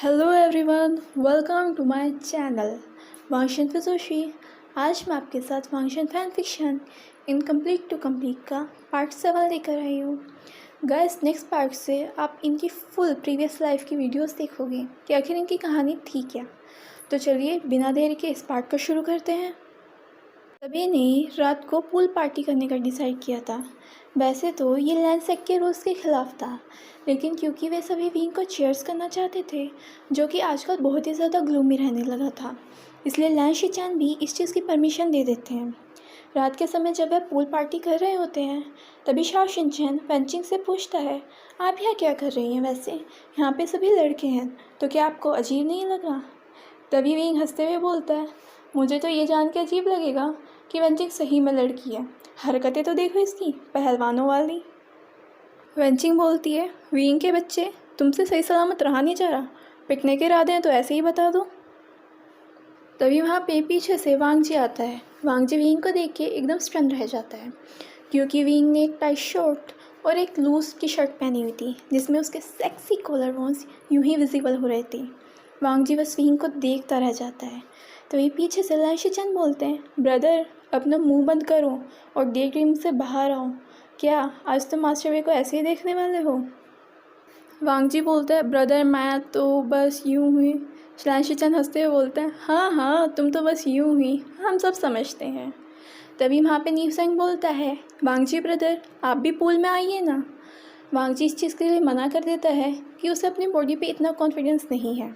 Hello everyone, welcome to my channel Wangxian फिजोशी। आज मैं आपके साथ Wangxian fan fiction incomplete to complete का पार्ट 7 लेकर आई हूँ। गाइस, नेक्स्ट पार्ट से आप इनकी फुल प्रीवियस लाइफ की वीडियोस देखोगे कि आखिर इनकी कहानी थी क्या। तो चलिए बिना देरी के इस पार्ट को शुरू करते हैं। सभी ने रात को पूल पार्टी करने का डिसाइड किया था। वैसे तो ये लैंडसेक के रूल्स के खिलाफ था, लेकिन क्योंकि वे सभी विंग को चेयर्स करना चाहते थे, जो कि आजकल बहुत ही ज़्यादा ग्लूमी रहने लगा था, इसलिए लैन शिचैन भी इस चीज़ की परमिशन दे देते हैं। रात के समय जब वह पूल पार्टी कर रहे होते हैं, तभी शाओ शिनचैन वेंचिंग से पूछता है, आप यहाँ क्या कर रही हैं? वैसे यहाँ पे सभी लड़के हैं, तो क्या आपको अजीब नहीं लग रहा? तभी विंग हंसते हुए बोलता है, मुझे तो ये जान के अजीब लगेगा कि वेंचिंग सही में लड़की है। हरकतें तो देखो इसकी, पहलवानों वाली। वेंचिंग बोलती है, विंग के बच्चे, तुमसे सही सलामत रहा नहीं जा रहा। पिटने के इरादे हैं तो ऐसे ही बता दो। तभी वहाँ पे पीछे से वांग जी आता है। वांग जी विंग को देख के एकदम स्टन रह जाता है, क्योंकि विंग ने एक टाइट शर्ट और एक लूज की शर्ट पहनी हुई थी, जिसमें उसके सेक्सी कॉलर बोन्स यूं ही विजिबल हो रहे थे। वांग जी बस विंग को देखता रह जाता है। तो ये पीछे से लैन शिचैन बोलते हैं, ब्रदर अपना मुंह बंद करो और डे ड्रीम से बाहर आओ। क्या आज तो मास्टर वे को ऐसे ही देखने वाले हो? वांग जी बोलते हैं, ब्रदर मैं तो बस यूं हुई। लैन शिचैन हंसते हुए बोलते हैं, हाँ हाँ तुम तो बस यूं हुई, हम सब समझते हैं। तभी वहाँ पे नीवसेंग बोलता है, वांग जी ब्रदर आप भी पूल में आइए ना। वांग जी इस चीज़ के लिए मना कर देता है कि उसे अपनी बॉडी पे इतना कॉन्फिडेंस नहीं है।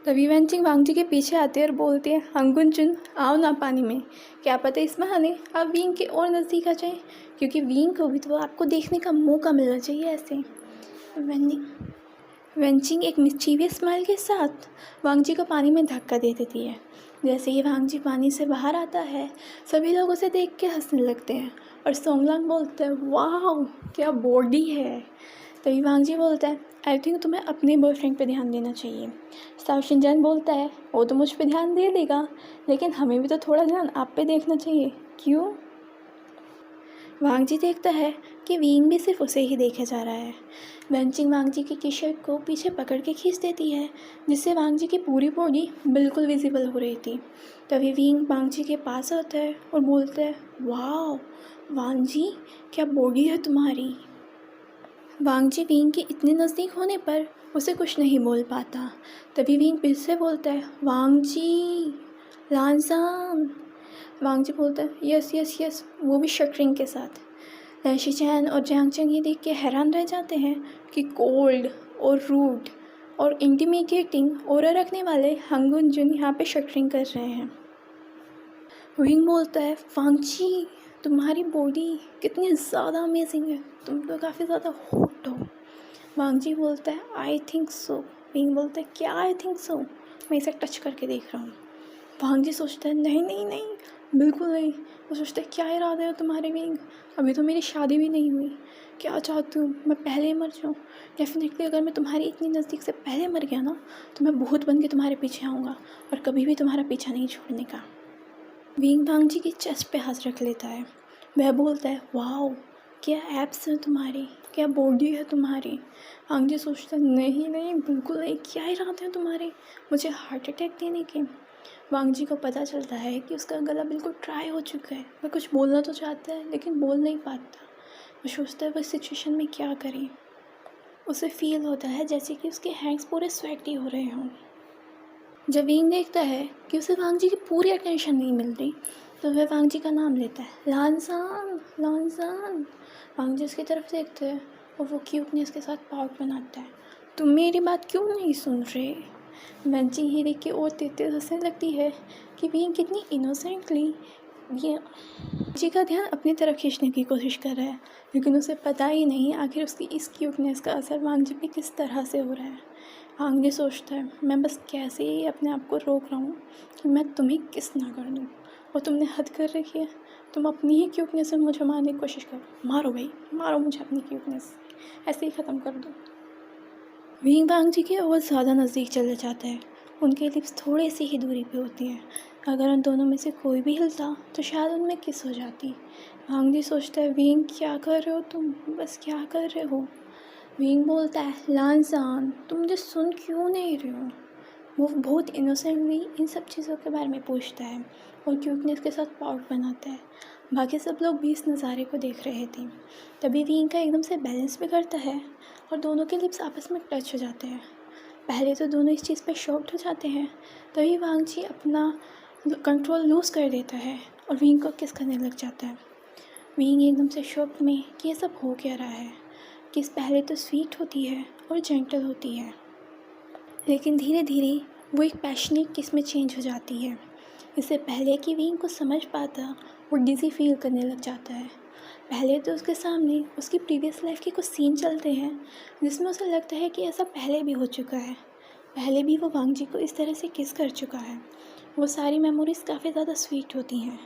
तभी वेंचिंग वांग जी के पीछे आते हैं और बोलते हैं, हंगुन चुन आओ ना पानी में। क्या पता इस बहाने आप विंग के और नज़दीक आ जाएं, क्योंकि विंग को भी तो आपको देखने का मौका मिलना चाहिए। ऐसे वेंचिंग एक मिस्चीवियस स्माइल के साथ वांग जी को पानी में धक्का दे देती है। जैसे ही वांग जी पानी से बाहर आता है, सभी लोग उसे देख के हंसने लगते हैं और सोंगलांग बोलते हैं, वाह क्या बॉडी है। तभी वांग जी बोलता है, आई थिंक तुम्हें अपने बॉयफ्रेंड पे ध्यान देना चाहिए। साओ शिनचैन बोलता है, वो तो मुझ पे ध्यान दे देगा, लेकिन हमें भी तो थोड़ा ध्यान आप पे देखना चाहिए। क्यों? वांग जी देखता है कि विंग भी सिर्फ उसे ही देखे जा रहा है। वेंचिंग वांग जी की टी शर्ट को पीछे पकड़ के खींच देती है, जिससे वांग जी की पूरी बॉडी बिल्कुल विजिबल हो रही थी। तभी विंग वांग जी के पास आता है और बोलता है, वाह वांग जी क्या बॉडी है तुम्हारी। वांग जी विंग के इतने नज़दीक होने पर उसे कुछ नहीं बोल पाता। तभी विंग फिर से बोलता है, वांग जी लानसांग। वांग जी बोलता है, यस यस यस, वो भी शटरिंग के साथ। लैन शिचैन और जियांग चेंग ये देख के हैरान रह जाते हैं कि कोल्ड और रूड और इंटिमिडेटिंग ऑरा रखने वाले हंगुन जुन यहाँ पे शटरिंग कर रहे हैं। विंग बोलता है, वांग जी तुम्हारी बॉडी कितनी ज़्यादा अमेजिंग है, तुम तो काफ़ी ज़्यादा हॉट हो। वांग जी बोलता है, आई थिंक सो। विंग बोलता है, क्या आई थिंक सो? मैं इसे टच करके देख रहा हूँ। वांग जी सोचता है, नहीं नहीं नहीं बिल्कुल नहीं। वो सोचता है, क्या इरादे हो तुम्हारे विंग? अभी तो मेरी शादी भी नहीं हुई, क्या चाहती हूँ मैं पहले ही मर जाऊँ? डेफिनेटली अगर मैं तुम्हारी इतनी नज़दीक से पहले मर गया ना, तो मैं भूत बन के तुम्हारे पीछे आऊँगा और कभी भी तुम्हारा पीछा नहीं छोड़ने का। विंग वांग जी की चेस्ट पे हाथ रख लेता है। वह बोलता है, वाओ क्या एब्स हैं तुम्हारी, क्या बॉडी है तुम्हारी। वांग जी सोचता है, नहीं नहीं बिल्कुल नहीं, क्या इरादे हैं तुम्हारे मुझे हार्ट अटैक देने के। वांग जी को पता चलता है कि उसका गला बिल्कुल ड्राई हो चुका है। वह कुछ बोलना तो चाहता है लेकिन बोल नहीं पाता। वो सोचता है वह सिचुएशन में क्या करे। उसे फील होता है जैसे कि उसके हैंड्स पूरे स्वेटी हो रहे हों। जब विंग देखता है कि उसे वांग जी की पूरी अटेंशन नहीं मिल रही, तो वह वांग जी का नाम लेता है, लानसान लानसान। वांग जी उसकी तरफ देखते हैं और वो क्यूटनेस के साथ पाउट बनाता है, तुम मेरी बात क्यों नहीं सुन रहे? वेंचिंग ही देख के और तेज हंसने लगती है कि विंग कितनी इनोसेंटली ये जी का ध्यान अपनी तरफ खींचने की कोशिश कर रहा है, लेकिन उसे पता ही नहीं आखिर उसकी इस क्यूटनेस का असर वांग जी पे किस तरह से हो रहा है। वांग जी सोचता है, मैं बस कैसे ही अपने आप को रोक रहा हूँ कि मैं तुम्हें किस ना कर दूँ, और तुमने हद कर रखी है। तुम अपनी ही क्यूटनेस से मुझे मारने की कोशिश करो, मारो भाई मारो मुझे अपनी क्यूटनेस, ऐसे ही ख़त्म कर दो। विंग वांग जी के और ज़्यादा नज़दीक चले जाते हैं। उनके लिप्स थोड़ी सी ही दूरी पे होती हैं। अगर उन दोनों में से कोई भी हिलता तो शायद उनमें किस हो जाती। वांग जी सोचता है, विंग क्या कर रहे हो तुम, बस क्या कर रहे हो? विंग बोलता है, लानसान तुम मुझे सुन क्यों नहीं रहे हो। वो बहुत इनोसेंटली इन सब चीज़ों के बारे में पूछता है और क्यूटनेस के साथ पाउट बनाता है। बाकी सब लोग भी इस नज़ारे को देख रहे थे। तभी विंग का एकदम से बैलेंस बिगड़ता है और दोनों के लिप्स आपस में टच हो जाते हैं। पहले तो दोनों इस चीज़ पे शॉक्ड हो जाते हैं, तभी वांगजी अपना कंट्रोल लूज़ कर देता है और विंग को किस करने लग जाता है। विंग एकदम से शॉक में कि ये सब हो क्या रहा है। किस पहले तो स्वीट होती है और जेंटल होती है, लेकिन धीरे धीरे वो एक पैशनेट किस में चेंज हो जाती है। इससे पहले कि विंग को समझ पाता, वो डिज़ी फील करने लग जाता है। पहले तो उसके सामने उसकी प्रीवियस लाइफ के कुछ सीन चलते हैं जिसमें उसे लगता है कि ऐसा पहले भी हो चुका है, पहले भी वो वांगजी को इस तरह से किस कर चुका है। वो सारी मेमोरीज़ काफ़ी ज़्यादा स्वीट होती हैं।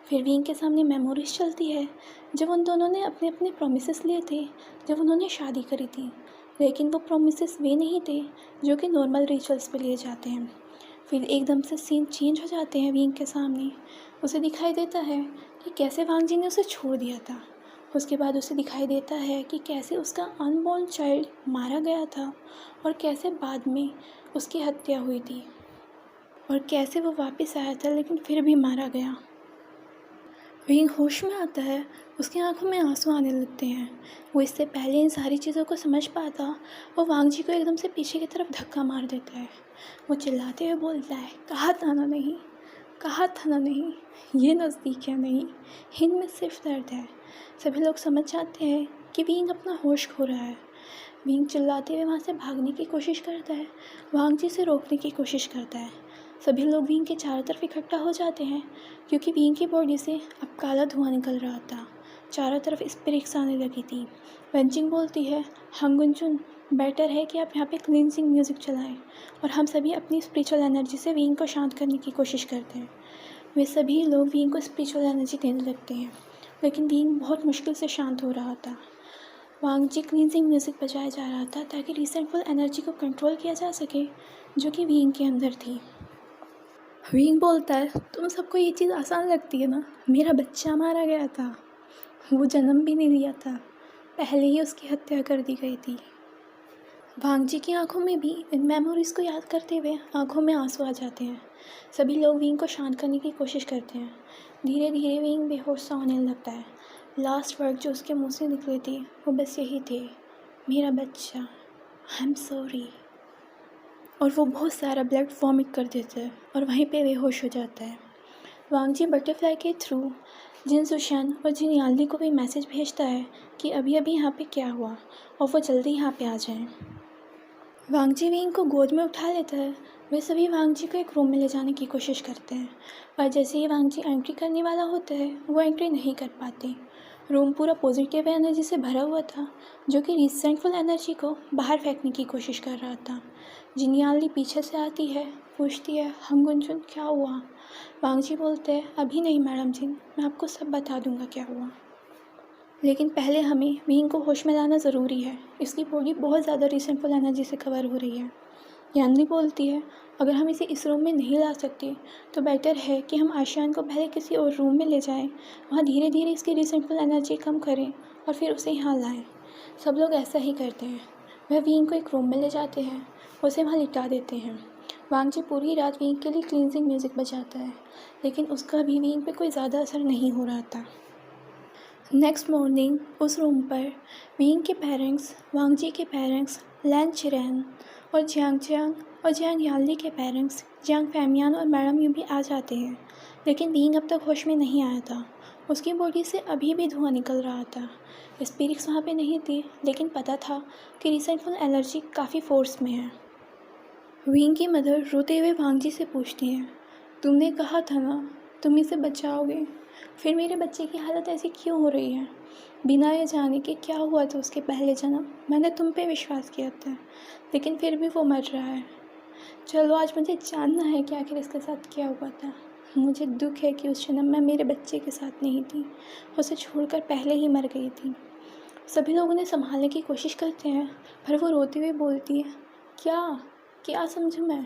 फिर विंग के सामने मेमोरीज़ चलती है जब उन दोनों ने अपने अपने प्रोमिसेस लिए थे जब उन्होंने शादी करी थी, लेकिन वो प्रोमिसेस वे नहीं थे जो कि नॉर्मल रिचुअल्स पे लिए जाते हैं। फिर एकदम से सीन चेंज हो जाते हैं। विंग के सामने उसे दिखाई देता है कि कैसे वांगजी ने उसे छोड़ दिया था। उसके बाद उसे दिखाई देता है कि कैसे उसका अनबॉर्न चाइल्ड मारा गया था और कैसे बाद में उसकी हत्या हुई थी और कैसे वो वापस आया था लेकिन फिर भी मारा गया। विंग होश में आता है, उसकी आंखों में आंसू आने लगते हैं। वो इससे पहले इन सारी चीज़ों को समझ पाता, वो वांगजी को एकदम से पीछे की तरफ धक्का मार देता है। वो चिल्लाते हुए बोलता है, कहा था ना नहीं, कहा था ना नहीं, ये नज़दीक है नहीं, इनमें सिर्फ दर्द है। सभी लोग समझ जाते हैं कि विंग अपना होश खो रहा है। विंग चिल्लाते हुए वहाँ से भागने की कोशिश करता है, वांगजी से रोकने की कोशिश करता है। सभी लोग विंग के चारों तरफ इकट्ठा हो जाते हैं क्योंकि विंग की बॉडी से अब काला धुआं निकल रहा था। चारों तरफ स्पिरिट्स आने लगी थी। वेंचिंग बोलती है, हमगुनचुन बेटर है कि आप यहाँ पे क्लींजिंग म्यूज़िक चलाएं, और हम सभी अपनी स्पिरिचुअल एनर्जी से विंग को शांत करने की कोशिश करते हैं। वे सभी लोग विंग को स्पिरिचुअल एनर्जी देने लगते हैं, लेकिन विंग बहुत मुश्किल से शांत हो रहा था। वांगजी क्लींजिंग म्यूज़िक बजाया जा रहा था ताकि रिसेंटफुल एनर्जी को कंट्रोल किया जा सके जो कि विंग के अंदर थी। विंग बोलता है, तुम सबको ये चीज़ आसान लगती है ना, मेरा बच्चा मारा गया था, वो जन्म भी नहीं लिया था, पहले ही उसकी हत्या कर दी गई थी। वांगजी की आंखों में भी इन मेमोरीज़ को याद करते हुए आंखों में आंसू आ जाते हैं। सभी लोग विंग को शांत करने की कोशिश करते हैं। धीरे धीरे विंग बेहोश सा होने लगता है। लास्ट वर्ड जो उसके मुंह से निकले थे वो बस यही थे, मेरा बच्चा, आई एम सॉरी। और वो बहुत सारा ब्लड वॉमिट कर देता है और वहीं पे बेहोश हो जाता है। वांगजी बटरफ्लाई के थ्रू जिन सुशन और जिन याली को भी मैसेज भेजता है कि अभी अभी यहाँ पे क्या हुआ और वो जल्दी यहाँ पे आ जाएं। वांगजी विंग को गोद में उठा लेता है। वे सभी वांगजी को एक रूम में ले जाने की कोशिश करते हैं, पर जैसे ही वांगजी एंट्री करने वाला होता है वो एंट्री नहीं कर पाते। रूम पूरा पॉजिटिव एनर्जी से भरा हुआ था जो कि रिसेंटफुल एनर्जी को बाहर फेंकने की कोशिश कर रहा था। जिनियाली पीछे से आती है, पूछती है, हमगुनचुन क्या हुआ। वांगजी बोलते हैं, अभी नहीं मैडम जी, मैं आपको सब बता दूंगा क्या हुआ, लेकिन पहले हमें विंग को होश में लाना ज़रूरी है, इसकी बॉडी बहुत ज़्यादा रिसेंटफुल एनर्जी से कवर हो रही है। यानली बोलती है, अगर हम इसे इस रूम में नहीं ला सकते तो बेटर है कि हम आशियान को पहले किसी और रूम में ले जाएं, वहाँ धीरे धीरे इसकी रिसेंटफुल एनर्जी कम करें और फिर उसे यहाँ लाएं। सब लोग ऐसा ही करते हैं। वह विंग को एक रूम में ले जाते हैं, उसे वहाँ लिटा देते हैं। वांगजी पूरी रात विंग के लिए क्लींजिंग म्यूज़िक बजाता है, लेकिन उसका भी विंग पे कोई ज़्यादा असर नहीं हो रहा था। नेक्स्ट मॉर्निंग उस रूम पर विंग के पेरेंट्स, वांगजी के पेरेंट्स लैन चिरैन और जियांग और जियांग यानली के पेरेंट्स जियांग फैमियान और मैडम यू भी आ जाते हैं, लेकिन विंग अब तक होश में नहीं आया था। उसकी बॉडी से अभी भी धुआं निकल रहा था। स्पिरिट्स वहाँ पे नहीं थे, लेकिन पता था कि रिसेंटफुल एनर्जी काफ़ी फोर्स में है। विंग की मदर रोते हुए वांगजी से पूछती हैं, तुमने कहा था ना तुम इसे बचाओगे, फिर मेरे बच्चे की हालत ऐसी क्यों हो रही है। बिना ये जाने कि क्या हुआ था उसके पहले जन्म, मैंने तुम पे विश्वास किया था, लेकिन फिर भी वो मर रहा है। चलो आज मुझे जानना है कि आखिर इसके साथ क्या हुआ था। मुझे दुख है कि उस जन्म में मेरे बच्चे के साथ नहीं थी, उसे छोड़कर पहले ही मर गई थी। सभी लोग उन्हें संभालने की कोशिश करते हैं, पर वो रोते हुए बोलती है, क्या क्या समझूं मैं,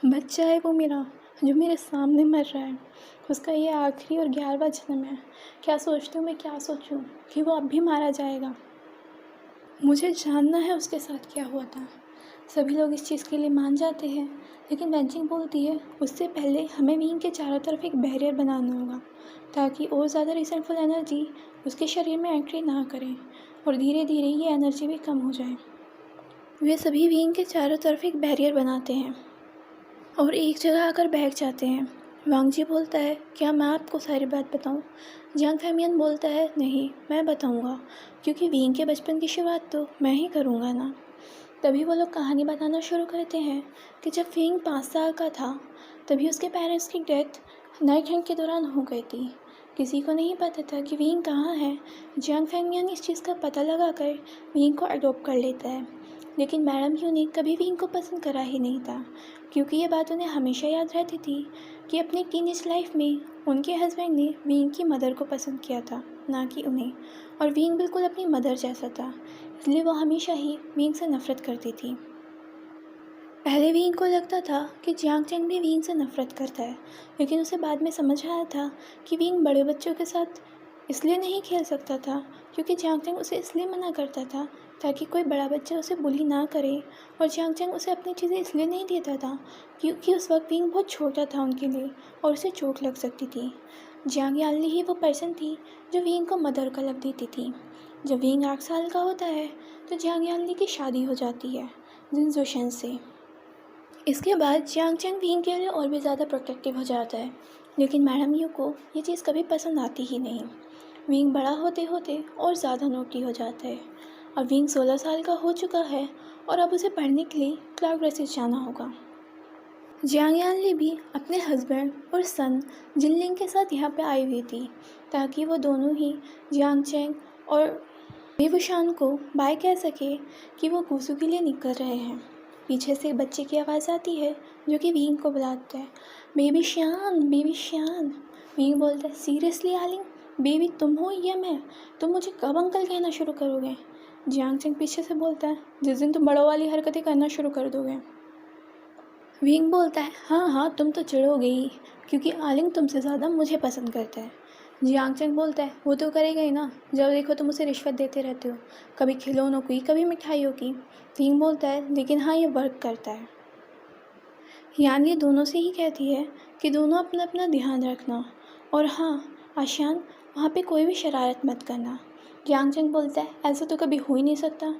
बच्चा है वो मेरा जो मेरे सामने मर रहा है, उसका ये आखिरी और 11वां जन्म है। क्या सोचती हूँ मैं, क्या सोचूं कि वो अब भी मारा जाएगा। मुझे जानना है उसके साथ क्या हुआ था। सभी लोग इस चीज़ के लिए मान जाते हैं, लेकिन वेंजिंग बोलती है उससे पहले हमें विंग के चारों तरफ एक बैरियर बनाना होगा ताकि और ज़्यादा रिसेंटफुल एनर्जी उसके शरीर में एंट्री ना करें और धीरे धीरे ये एनर्जी भी कम हो जाए। वे सभी विंग के चारों तरफ एक बैरियर बनाते हैं और एक जगह आकर बैठ जाते हैं। वांगजी बोलता है क्या मैं आपको सारी बात बताऊं? जियांग फैमियन बोलता है नहीं, मैं बताऊंगा, क्योंकि विंग के बचपन की शुरुआत तो मैं ही करूंगा ना। तभी वो लोग कहानी बताना शुरू करते हैं कि जब विंग 5 साल का था तभी उसके पेरेंट्स की डेथ नाइट हंट के दौरान हो गई थी। किसी को नहीं पता था कि विंग कहाँ है। जियांग फैमियन इस चीज़ का पता लगाकर विंग को अडॉप्ट कर लेता है, लेकिन मैडम ह्यू ने कभी विंग को पसंद करा ही नहीं था, क्योंकि ये बात उन्हें हमेशा याद रहती थी कि अपनी टीनेज लाइफ में उनके हस्बैंड ने विंग की मदर को पसंद किया था, ना कि उन्हें, और विंग बिल्कुल अपनी मदर जैसा था, इसलिए वो हमेशा ही विंग से नफ़रत करती थी। पहले विंग को लगता था कि जियांग चैंग भी विंग से नफ़रत करता है, लेकिन उसे बाद में समझ आया था कि विंग बड़े बच्चों के साथ इसलिए नहीं खेल सकता था क्योंकि जियांग चैंग उसे इसलिए मना करता था ताकि कोई बड़ा बच्चा उसे बुली ना करे, और जियांग चैंग उसे अपनी चीज़ें इसलिए नहीं देता था क्योंकि उस वक्त विंग बहुत छोटा था उनके लिए और उसे चोट लग सकती थी। जियांग यानली ही वो पर्सन थी जो विंग को मदर का लग देती थी। जब विंग 8 साल का होता है तो जियांग यानली की शादी हो जाती है जिन जोशन से। इसके बाद जियांग चैंग विंग के लिए और भी ज़्यादा प्रोटेक्टिव हो जाता है, लेकिन मैडम यू को ये चीज़ कभी पसंद आती ही नहीं। विंग बड़ा होते होते और ज़्यादा नोटी हो जाता है। अब विंग 16 साल का हो चुका है और अब उसे पढ़ने के लिए क्लाउड रेसिस जाना होगा। जियांग यानली भी अपने हस्बैंड और सन जिनलिंग के साथ यहाँ पे आई हुई थी ताकि वो दोनों ही जियांग चैंग और बेवुशान को बाय कह सके कि वो गुसू के लिए निकल रहे हैं। पीछे से बच्चे की आवाज़ आती है जो कि विंग को बुलाता है, बेबी श्यान, बेबी श्यान। विंग बोलता है सीरियसली आलिंग, बेबी तुम हो या मैं? तुम मुझे कब अंकल कहना शुरू करोगे? जियांग चैंग पीछे से बोलता है जिस दिन तुम बड़ों वाली हरकतें करना शुरू कर दोगे। विंग बोलता है हाँ हाँ तुम तो चिढ़ोगे ही, क्योंकि आलिंग तुमसे ज़्यादा मुझे पसंद करता है। जियांग चैंग बोलता है वो तो करेगा ही ना, जब देखो तुम उसे रिश्वत देते रहते हो, कभी खिलौनों की कभी मिठाइयों की। विंग बोलता है लेकिन हाँ ये वर्क करता है। यानली दोनों से ही कहती है कि दोनों अपना अपना ध्यान रखना, और हाँ आशान वहाँ पे कोई भी शरारत मत करना। जियांग चैंग बोलता है ऐसा तो कभी हो ही नहीं सकता,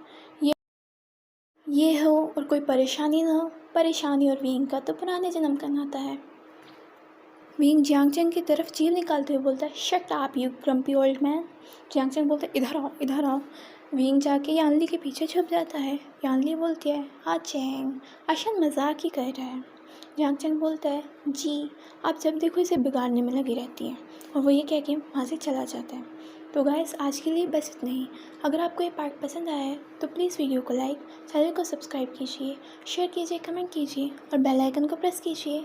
ये हो और कोई परेशानी ना हो, परेशानी और विंग का तो पुराने जन्म का नाता है। विंग जियांग चैंग की तरफ जीभ निकालते हुए बोलता है shut up you grumpy old man. Jiang Cheng बोलता है इधर आओ इधर आओ। विंग जाके यानली के पीछे छुप जाता है। यानली बोलती है हाँ चैंग, आशान मजाक ही कर रहा है। जियांग चैंग बोलता है जी, आप जब देखो इसे बिगाड़ने में लगी रहती है, और वो ये कह के वहाँ से चला जाता है। तो गाइस आज के लिए बस इतना ही। अगर आपको ये पार्ट पसंद आया है तो प्लीज़ वीडियो को लाइक, चैनल को सब्सक्राइब कीजिए, शेयर कीजिए, कमेंट कीजिए और बेल आइकन को प्रेस कीजिए।